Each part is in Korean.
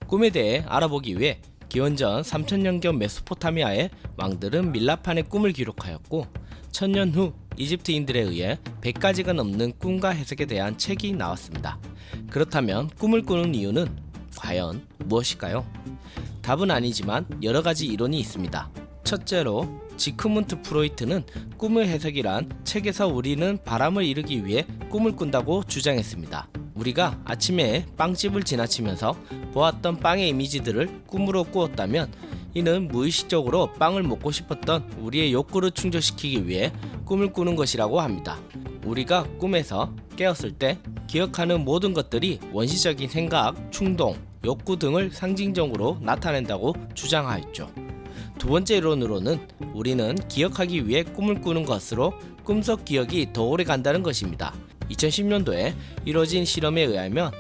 꿈에 대해 알아보기 위해 기원전 3000년경 메소포타미아의 왕들은 밀라판의 꿈을 기록하였고 1000년 후 이집트인들에 의해 100가지가 넘는 꿈과 해석에 대한 책이 나왔습니다. 그렇다면 꿈을 꾸는 이유는 과연 무엇일까요? 답은 아니지만 여러가지 이론이 있습니다. 첫째로 지크문트 프로이트는 꿈의 해석이란 책에서 우리는 바람을 이루기 위해 꿈을 꾼다고 주장했습니다. 우리가 아침에 빵집을 지나치면서 보았던 빵의 이미지들을 꿈으로 꾸었다면 이는 무의식적으로 빵을 먹고 싶었던 우리의 욕구를 충족시키기 위해 꿈을 꾸는 것이라고 합니다. 우리가 꿈에서 깨었을 때 기억하는 모든 것들이 원시적인 생각, 충동, 욕구 등을 상징적으로 나타낸다고 주장하였죠. 두 번째 이론으로는 우리는 기억하기 위해 꿈을 꾸는 것으로 꿈속 기억이 더 오래 간다는 것입니다. 2010년도에 이뤄진 실험에 의하면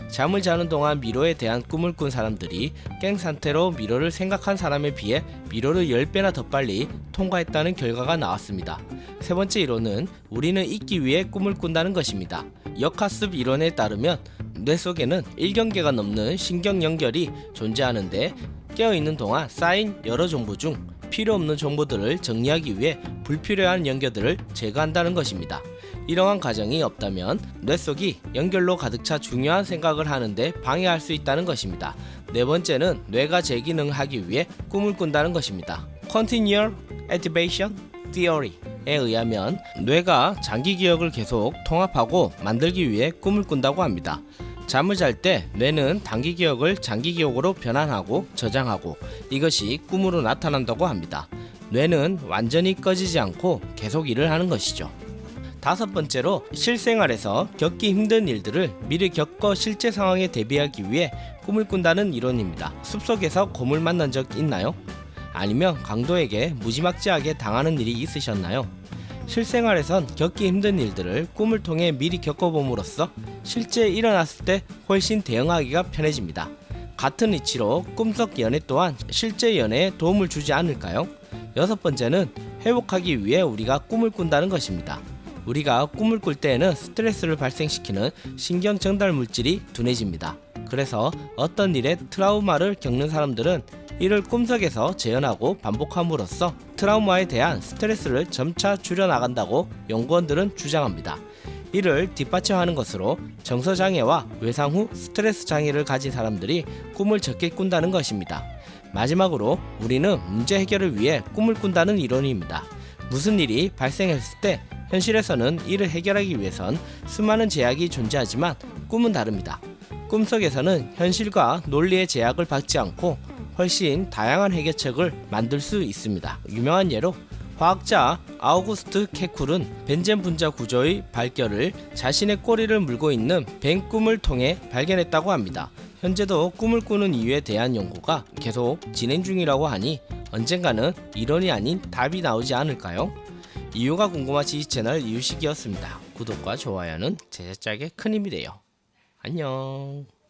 잠을 자는 동안 미로에 대한 꿈을 꾼 사람들이 깬 상태로 미로를 생각한 사람에 비해 미로를 10배나 더 빨리 통과했다는 결과가 나왔습니다. 세 번째 이론은 우리는 잊기 위해 꿈을 꾼다는 것입니다. 역학습 이론에 따르면 뇌 속에는 1경계가 넘는 신경 연결이 존재하는데 깨어있는 동안 쌓인 여러 정보 중 필요 없는 정보들을 정리하기 위해 불필요한 연결들을 제거한다는 것입니다. 이러한 과정이 없다면 뇌 속이 연결로 가득 차 중요한 생각을 하는데 방해할 수 있다는 것입니다. 네 번째는 뇌가 재기능을 하기 위해 꿈을 꾼다는 것입니다. Continual Activation Theory에 의하면 뇌가 장기 기억을 계속 통합하고 만들기 위해 꿈을 꾼다고 합니다. 잠을 잘 때 뇌는 단기 기억을 장기 기억으로 변환하고 저장하고 이것이 꿈으로 나타난다고 합니다. 뇌는 완전히 꺼지지 않고 계속 일을 하는 것이죠. 다섯 번째로 실생활에서 겪기 힘든 일들을 미리 겪어 실제 상황에 대비하기 위해 꿈을 꾼다는 이론입니다. 숲속에서 곰을 만난 적 있나요? 아니면 강도에게 무지막지하게 당하는 일이 있으셨나요? 실생활에선 겪기 힘든 일들을 꿈을 통해 미리 겪어봄으로써 실제 일어났을 때 훨씬 대응하기가 편해집니다. 같은 이치로 꿈속 연애 또한 실제 연애에 도움을 주지 않을까요? 여섯 번째는 회복하기 위해 우리가 꿈을 꾼다는 것입니다. 우리가 꿈을 꿀 때에는 스트레스를 발생시키는 신경 전달 물질이 둔해집니다. 그래서 어떤 일에 트라우마를 겪는 사람들은 이를 꿈속에서 재현하고 반복함으로써 트라우마에 대한 스트레스를 점차 줄여나간다고 연구원들은 주장합니다. 이를 뒷받침하는 것으로 정서장애와 외상 후 스트레스 장애를 가진 사람들이 꿈을 적게 꾼다는 것입니다. 마지막으로 우리는 문제 해결을 위해 꿈을 꾼다는 이론입니다. 무슨 일이 발생했을 때 현실에서는 이를 해결하기 위해선 수많은 제약이 존재하지만 꿈은 다릅니다. 꿈속에서는 현실과 논리의 제약을 받지 않고 훨씬 다양한 해결책을 만들 수 있습니다. 유명한 예로 화학자 아우구스트 케쿨은 벤젠 분자 구조의 발견을 자신의 꼬리를 물고 있는 뱀 꿈을 통해 발견했다고 합니다. 현재도 꿈을 꾸는 이유에 대한 연구가 계속 진행 중이라고 하니 언젠가는 이론이 아닌 답이 나오지 않을까요? 이유가 궁금하시 채널 이유식이었습니다. 구독과 좋아요는 제작자에게 큰 힘이 돼요. 안녕.